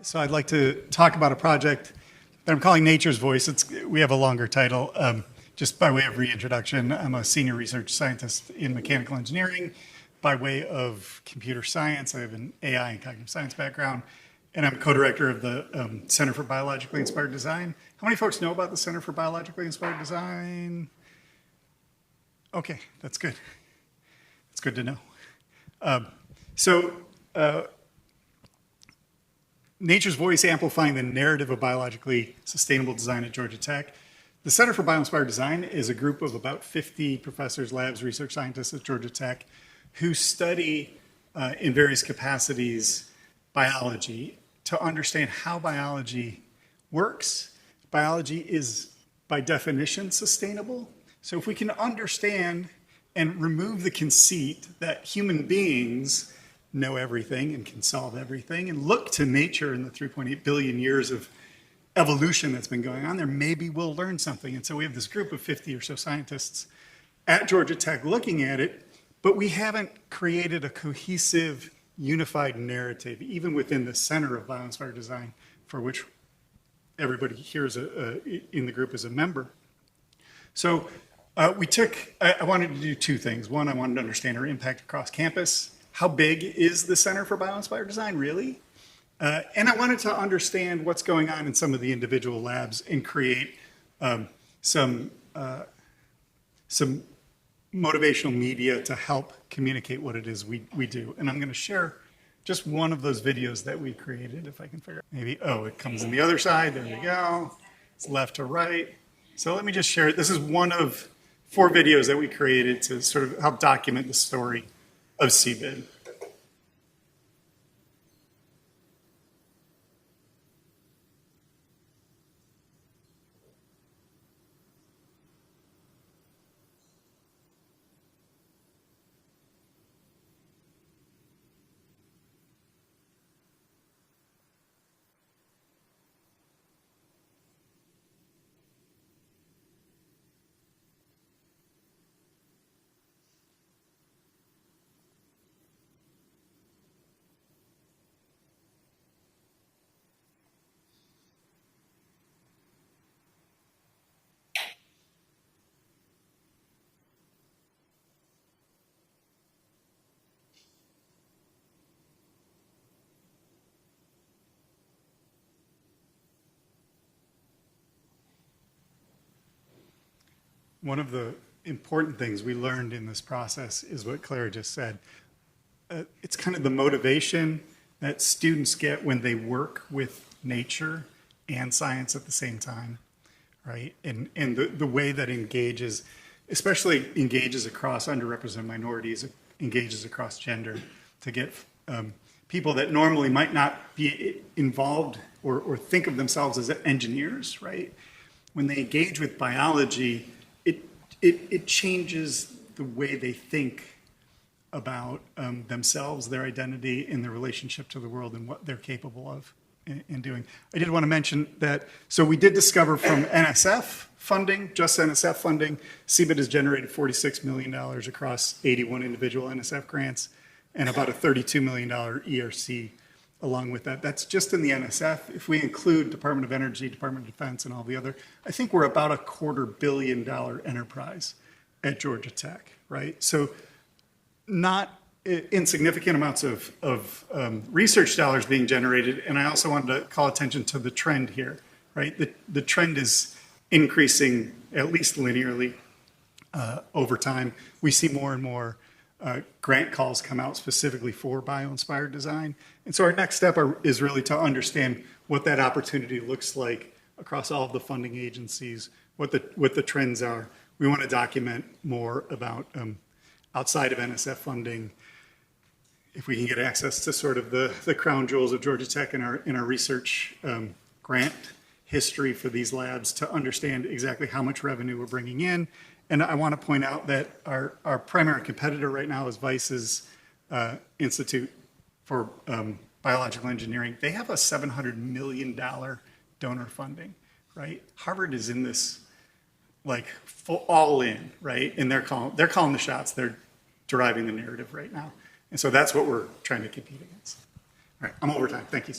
So I'd like to talk about a project that I'm calling Nature's Voice. We have a longer title. Just by way of reintroduction, I'm a senior research scientist in mechanical engineering. By way of computer science, I have an AI and cognitive science background, and I'm co-director of the Center for Biologically Inspired Design. How many folks know about the Center for Biologically Inspired Design? Okay, that's good. It's good to know. Nature's Voice, amplifying the narrative of biologically sustainable design at Georgia Tech. The Center for Bio-Inspired Design is a group of about 50 professors, labs, research scientists at Georgia Tech who study in various capacities biology to understand how biology works. Biology is, by definition, sustainable. So if we can understand and remove the conceit that human beings know everything and can solve everything, and look to nature in the 3.8 billion years of evolution that's been going on there, maybe we'll learn something. And so we have this group of 50 or so scientists at Georgia Tech looking at it, but we haven't created a cohesive, unified narrative, even within the center of bio-inspired design, for which everybody here in the group is a member. So I wanted to do two things. One, I wanted to understand our impact across campus. How big is the Center for Bio-Inspired Design, really? And I wanted to understand what's going on in some of the individual labs and create some motivational media to help communicate what it is we do. And I'm going to share just one of those videos that we created, if I can figure out. Maybe, oh, it comes on the other side. There we go. It's left to right. So let me just share it. This is one of 4 videos that we created to sort of help document the story of CBID. One of the important things we learned in this process is what Clara just said. It's kind of the motivation that students get when they work with nature and science at the same time, right? And the way that engages, especially engages across underrepresented minorities, engages across gender, to get people that normally might not be involved or think of themselves as engineers, right? When they engage with biology, it changes the way they think about themselves, their identity, and their relationship to the world and what they're capable of in doing. I did want to mention that, so we did discover from NSF funding, just NSF funding, CBID has generated $46 million across 81 individual NSF grants and about a $32 million ERC along with that. That's just in the NSF. If we include Department of Energy, Department of Defense, and all the other, I think we're about a $250 million enterprise at Georgia Tech, right? So not insignificant amounts of research dollars being generated. And I also wanted to call attention to the trend here, right? The trend is increasing at least linearly over time. We see more and more grant calls come out specifically for bio-inspired design. And so our next step is really to understand what that opportunity looks like across all of the funding agencies, what the trends are. We want to document more about outside of NSF funding, if we can get access to sort of the crown jewels of Georgia Tech in our research grant history for these labs to understand exactly how much revenue we're bringing in. And I want to point out that our primary competitor right now is BBISS Institute for Biological Engineering. They have a $700 million donor funding, right? Harvard is in this like all in, right? And they're calling the shots. They're deriving the narrative right now. And so that's what we're trying to compete against. All right, I'm over time. Thank you.